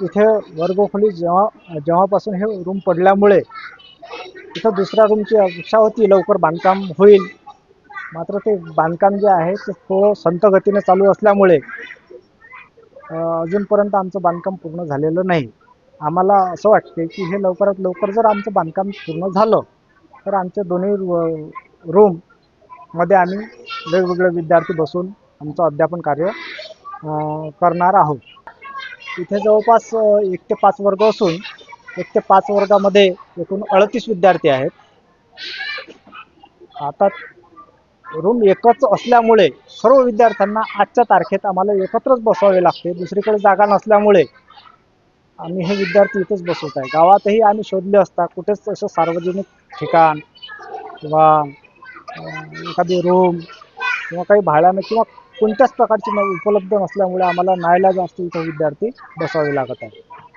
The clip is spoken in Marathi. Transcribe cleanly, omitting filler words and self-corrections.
इथे वर्गखोली जेव्हापासून हे रूम पडल्यामुळे इथं दुसऱ्या रूमची अपेक्षा होती, लवकर बांधकाम होईल. मात्र ते बांधकाम जे आहे ते थोडं संथ गतीने चालू असल्यामुळे अजूनपर्यंत आमचं बांधकाम पूर्ण झालेलं नाही. आम्हाला असं वाटते की हे लवकरात लवकर जर आमचं बांधकाम पूर्ण झालं तर आमचे दोन्ही रूम मध्ये आम्ही वेगवेगळे विद्यार्थी बसून आमचं अध्यापन कार्य करणार आहोत. इथे जवळपास 1 ते 5 वर्ग असून 1 ते 5 वर्गामध्ये एकूण 38 विद्यार्थी आहेत. आता रूम एकच असल्यामुळे सर्व विद्यार्थ्यांना आजच्या तारखेत आम्हाला एकत्रच बसवावे लागते. दुसरीकडे जागा नसल्यामुळे आम्ही हे विद्यार्थी इथेच बसवत आहे. गावातही आम्ही शोधले असता कुठेच असं सार्वजनिक ठिकाण किंवा एखादी रूम किंवा काही भाड्याने किंवा कोणत्याच प्रकारची उपलब्ध नसल्यामुळे आम्हाला नाईलाज असतो इथे विद्यार्थी बसवावे लागत आहे.